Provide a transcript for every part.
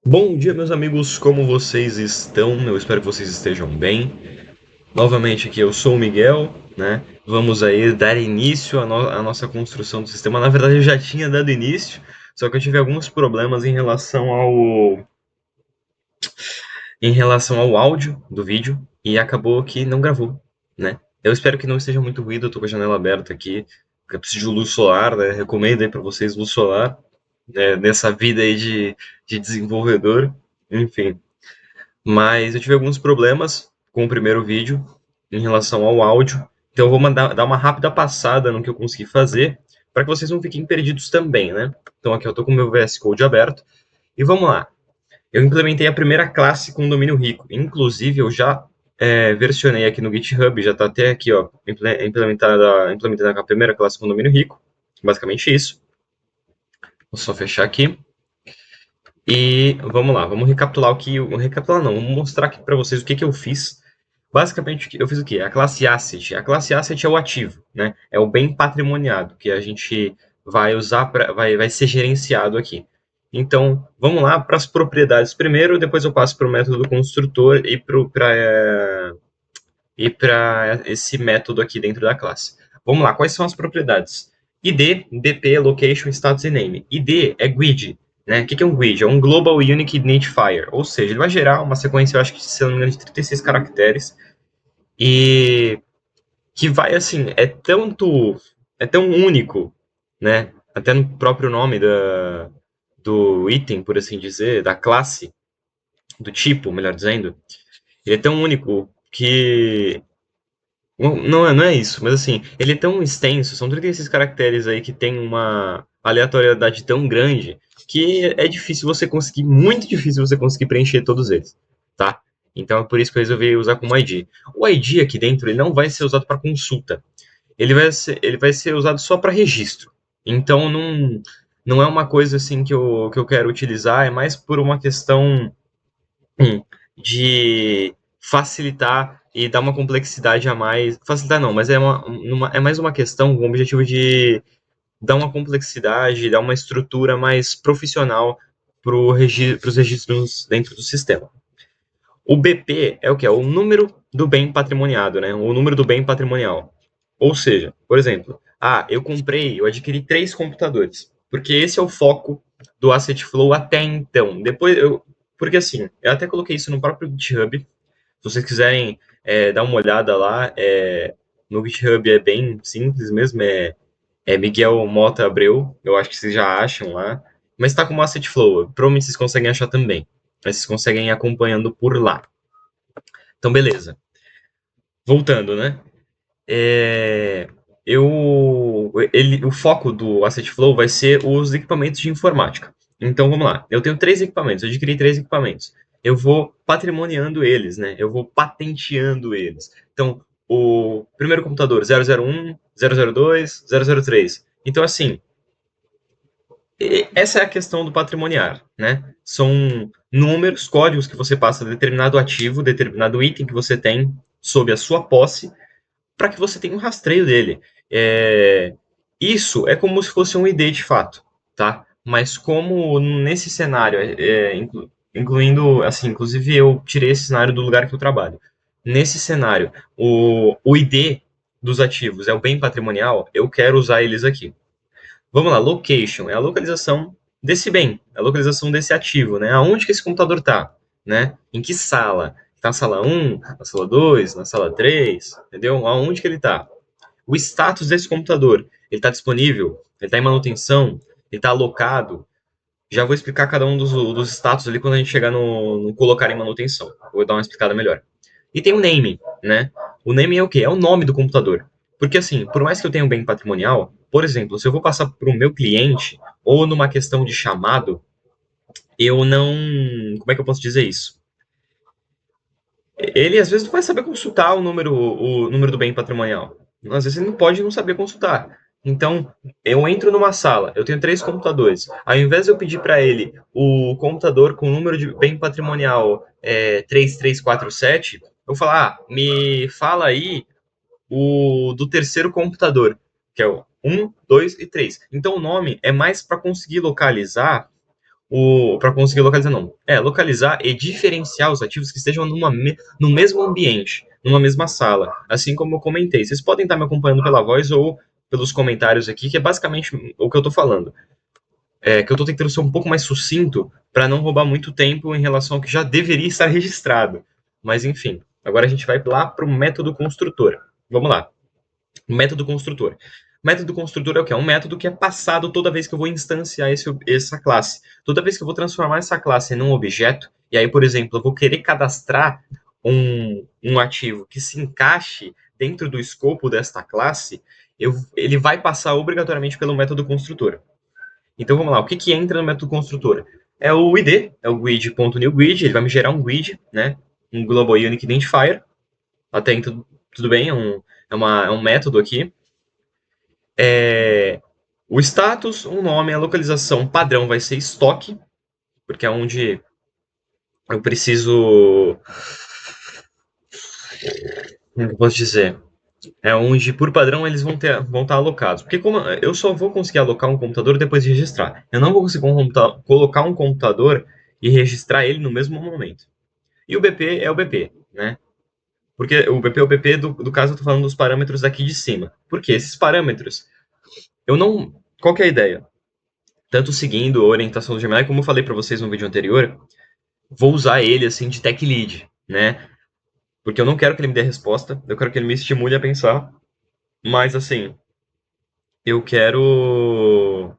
Bom dia, meus amigos, como vocês estão? Eu espero que vocês estejam bem. Novamente aqui eu sou o Miguel, né? Vamos aí dar início à nossa construção do sistema. Na verdade, eu já tinha dado início, só que eu tive alguns problemas em relação ao áudio do vídeo e acabou que não gravou, né? Eu espero que não esteja muito ruído, eu tô com a janela aberta aqui, porque eu preciso de luz solar, né? Recomendo aí para vocês luz solar, né? Nessa vida aí de desenvolvedor, enfim. Mas eu tive alguns problemas com o primeiro vídeo em relação ao áudio. Então eu vou dar uma rápida passada no que eu consegui fazer, para que vocês não fiquem perdidos também, né? Então aqui eu estou com o meu VS Code aberto. E vamos lá. Eu implementei a primeira classe com domínio rico. Inclusive, eu já versionei aqui no GitHub, já está até aqui, ó, implementada a primeira classe com domínio rico. Basicamente isso. Vou só fechar aqui. E vamos lá, vamos recapitular o que. Recapitular não, vamos mostrar aqui para vocês o que eu fiz. Basicamente, eu fiz o quê? A classe asset. A classe asset é o ativo, né? É o bem patrimoniado que a gente vai usar vai ser gerenciado aqui. Então, vamos lá para as propriedades primeiro, depois eu passo para o método do construtor e para esse método aqui dentro da classe. Vamos lá, quais são as propriedades? ID, DP, Location, Status e Name. ID é GUID, né? O que é um GUID? É um Global Unique Identifier, ou seja, ele vai gerar uma sequência, eu acho que, se não me engano, de 36 caracteres, e que vai, assim, é tão único, né? Até no próprio nome do item, por assim dizer, da classe, do tipo, melhor dizendo, ele é tão único que não é isso, mas assim, ele é tão extenso, são 36 caracteres aí que tem uma aleatoriedade tão grande que é difícil você conseguir, muito difícil você conseguir preencher todos eles, tá? Então é por isso que eu resolvi usar como ID. O ID aqui dentro, ele não vai ser usado para consulta. Ele vai ser usado só para registro. Então não é uma coisa assim que eu quero utilizar, é mais por uma questão de facilitar e dar uma complexidade a mais. Facilitar não, mas é mais uma questão com o objetivo de dar uma complexidade, dar uma estrutura mais profissional para os registros dentro do sistema. O BP é o que? É o número do bem patrimoniado, né? O número do bem patrimonial. Ou seja, por exemplo, eu adquiri 3 computadores, porque esse é o foco do Asset Flow até então. Porque assim, eu até coloquei isso no próprio GitHub. Se vocês quiserem dar uma olhada lá, no GitHub é bem simples mesmo, é Miguel Mota Abreu, eu acho que vocês já acham lá, mas está como Asset Flow, provavelmente vocês conseguem achar também, mas vocês conseguem ir acompanhando por lá. Então, beleza. Voltando, né? É, o foco do Asset Flow vai ser os equipamentos de informática. Então vamos lá. Eu tenho 3 equipamentos, eu adquiri 3 equipamentos. Eu vou patrimoniando eles, né? Eu vou patenteando eles. Então, o primeiro computador 001, 002, 003. Então, assim, essa é a questão do patrimoniar, né? São números, códigos que você passa a determinado ativo, determinado item que você tem sob a sua posse, para que você tenha um rastreio dele. Isso é como se fosse um ID de fato, tá? Mas como nesse cenário, incluindo, assim, inclusive eu tirei esse cenário do lugar que eu trabalho. Nesse cenário, o ID dos ativos é o bem patrimonial, eu quero usar eles aqui. Vamos lá, location é a localização desse bem, a localização desse ativo, né? Aonde que esse computador está, né? Em que sala? Está na sala 1, na sala 2, na sala 3, entendeu? Aonde que ele está? O status desse computador, ele está disponível? Ele está em manutenção? Ele está alocado? Já vou explicar cada um dos status ali quando a gente chegar no colocar em manutenção. Vou dar uma explicada melhor. E tem o name, né? O name é o quê? É o nome do computador. Porque assim, por mais que eu tenha um bem patrimonial, por exemplo, se eu vou passar para o meu cliente ou numa questão de chamado, eu não. Como é que eu posso dizer isso? Ele às vezes não vai saber consultar o número do bem patrimonial. Às vezes ele não pode não saber consultar. Então, eu entro numa sala, eu tenho 3 computadores. Ao invés de eu pedir para ele o computador com o número de bem patrimonial 3347, eu vou falar, me fala aí o do terceiro computador, que é o 1, 2 e 3. Então, o nome é mais para conseguir localizar para conseguir localizar, não. Localizar e diferenciar os ativos que estejam no mesmo ambiente, numa mesma sala. Assim como eu comentei. Vocês podem estar me acompanhando pela voz ou pelos comentários aqui, que é basicamente o que eu estou falando. Que eu estou tentando ser um pouco mais sucinto para não roubar muito tempo em relação ao que já deveria estar registrado. Mas enfim, agora a gente vai lá para o método construtor. Vamos lá. Método construtor. Método construtor é o quê? É um método que é passado toda vez que eu vou instanciar essa classe. Toda vez que eu vou transformar essa classe em um objeto, e aí, por exemplo, eu vou querer cadastrar um ativo que se encaixe dentro do escopo desta classe, ele vai passar obrigatoriamente pelo método construtor. Então vamos lá, o que entra no método construtor? É o ID, é o grid.newGrid, ele vai me gerar um grid, né? Um Global Unique Identifier. Até então tudo bem, é um método aqui. O status, um nome, a localização padrão vai ser estoque, porque é onde eu preciso. Como eu posso dizer? É onde, por padrão, eles vão estar alocados. Porque como eu só vou conseguir alocar um computador depois de registrar. Eu não vou conseguir colocar um computador e registrar ele no mesmo momento. E o BP é o BP, né? Porque o BP é o BP, do caso eu estou falando dos parâmetros aqui de cima. Porque esses parâmetros, eu não. Qual que é a ideia? Tanto seguindo a orientação do Gemini, como eu falei para vocês no vídeo anterior, vou usar ele assim de tech lead, né? Porque eu não quero que ele me dê a resposta, eu quero que ele me estimule a pensar, mas assim, eu quero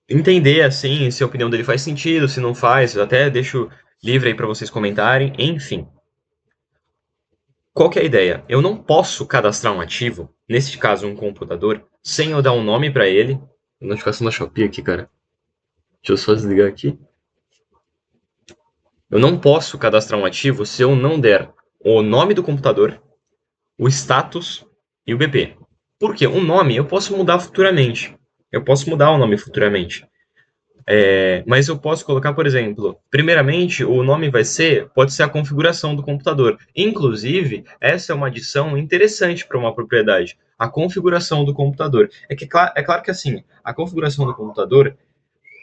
entender assim se a opinião dele faz sentido, se não faz, eu até deixo livre aí para vocês comentarem, enfim. Qual que é a ideia? Eu não posso cadastrar um ativo, neste caso um computador, sem eu dar um nome para ele. Notificação da Shopee aqui, cara. Deixa eu só desligar aqui. Eu não posso cadastrar um ativo se eu não der o nome do computador, o status e o BP. Por quê? O nome eu posso mudar futuramente. Eu posso mudar o nome futuramente. Mas eu posso colocar, por exemplo, primeiramente o nome pode ser a configuração do computador. Inclusive, essa é uma adição interessante para uma propriedade, a configuração do computador. É claro que assim, a configuração do computador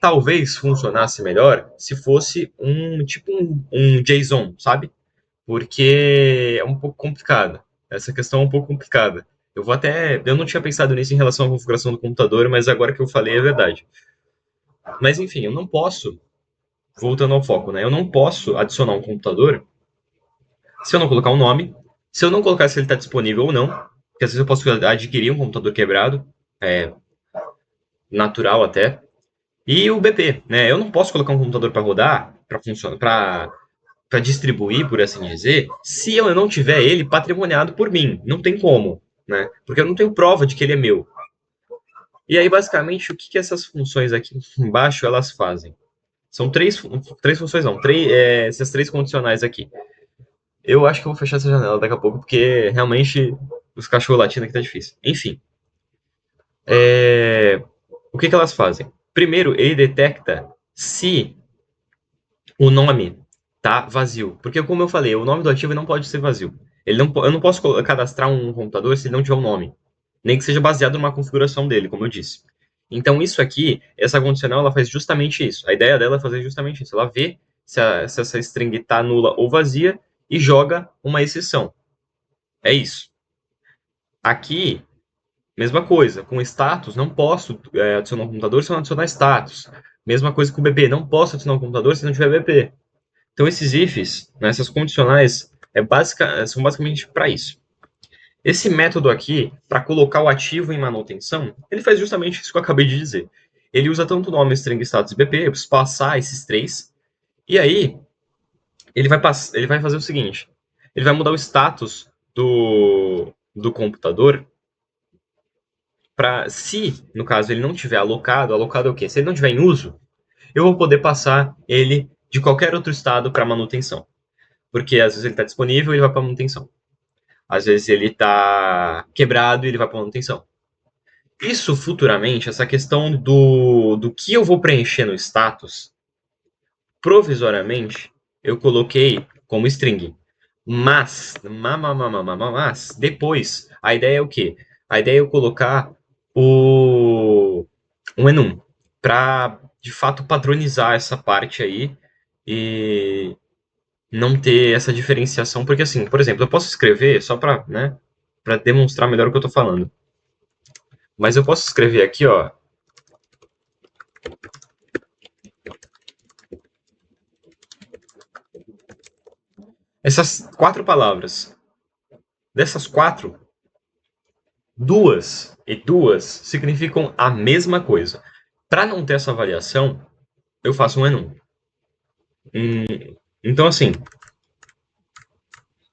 talvez funcionasse melhor se fosse um JSON, sabe? Porque é um pouco complicado. Essa questão é um pouco complicada. Eu não tinha pensado nisso em relação à configuração do computador, mas agora que eu falei é verdade. Mas enfim, eu não posso, voltando ao foco, né? Eu não posso adicionar um computador se eu não colocar um nome, se eu não colocar se ele está disponível ou não, porque às vezes eu posso adquirir um computador quebrado, natural até, e o BP, né? Eu não posso colocar um computador para rodar, para funcionar, para distribuir, por assim dizer, se eu não tiver ele patrimoniado por mim. Não tem como, né? Porque eu não tenho prova de que ele é meu. E aí, basicamente, o que essas funções aqui embaixo elas fazem? São três funções, não, essas três condicionais aqui. Eu acho que eu vou fechar essa janela daqui a pouco, porque realmente os cachorros latindo aqui tá difícil. Enfim, o que elas fazem? Primeiro, ele detecta se o nome tá vazio. Porque, como eu falei, o nome do ativo não pode ser vazio. Eu não posso cadastrar um computador se ele não tiver um nome. Nem que seja baseado numa configuração dele, como eu disse. Então, isso aqui, essa condicional, ela faz justamente isso. A ideia dela é fazer justamente isso. Ela vê se essa string está nula ou vazia e joga uma exceção. É isso. Aqui, mesma coisa. Com status, não posso adicionar um computador se eu não adicionar status. Mesma coisa com o BP. Não posso adicionar um computador se não tiver BP. Então, esses ifs, né, essas condicionais, são basicamente para isso. Esse método aqui, para colocar o ativo em manutenção, ele faz justamente isso que eu acabei de dizer. Ele usa tanto o nome string status BP, eu preciso passar esses três, e aí ele vai fazer o seguinte, ele vai mudar o status do computador para, se, no caso, ele não tiver alocado é o quê? Se ele não tiver em uso, eu vou poder passar ele de qualquer outro estado para manutenção. Porque às vezes ele está disponível e ele vai para manutenção. Às vezes ele está quebrado e ele vai para manutenção. Isso futuramente, essa questão do que eu vou preencher no status, provisoriamente, eu coloquei como string. Mas, depois, a ideia é o quê? A ideia é eu colocar um enum para de fato, padronizar essa parte aí e não ter essa diferenciação, porque assim, por exemplo, eu posso escrever só para, né, para demonstrar melhor o que eu estou falando. Mas eu posso escrever aqui, ó, essas 4 palavras. Dessas 4, duas significam a mesma coisa. Para não ter essa variação, eu faço um enum. Então, assim,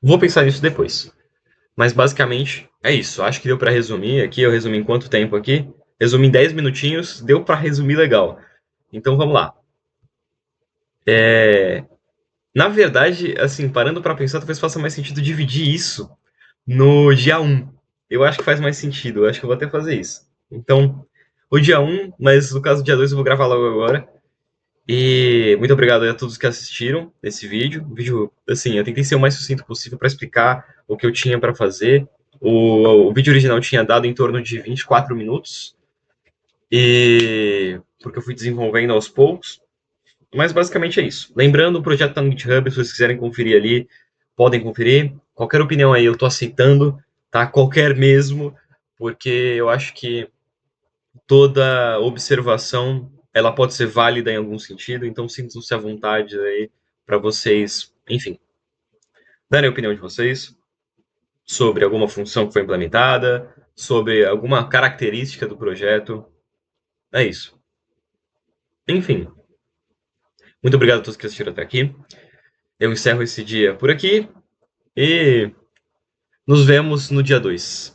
vou pensar nisso depois. Mas basicamente é isso. Acho que deu para resumir aqui. Eu resumi em quanto tempo aqui? Resumi em 10 minutinhos. Deu para resumir legal. Então vamos lá. Na verdade, assim, parando para pensar, talvez faça mais sentido dividir isso no dia um. Eu acho que faz mais sentido. Eu acho que eu vou até fazer isso. Então, o dia um, mas no caso do dia 2 eu vou gravar logo agora. E muito obrigado a todos que assistiram esse vídeo. O vídeo, assim, eu tentei ser o mais sucinto possível para explicar o que eu tinha para fazer. O vídeo original tinha dado em torno de 24 minutos, e porque eu fui desenvolvendo aos poucos. Mas basicamente é isso. Lembrando, o projeto está no GitHub, se vocês quiserem conferir ali, podem conferir. Qualquer opinião aí eu estou aceitando, tá? Qualquer mesmo, porque eu acho que toda observação ela pode ser válida em algum sentido, então sintam-se à vontade aí para vocês, enfim, darem a opinião de vocês sobre alguma função que foi implementada, sobre alguma característica do projeto. É isso. Enfim, muito obrigado a todos que assistiram até aqui. Eu encerro esse dia por aqui e nos vemos no dia 2.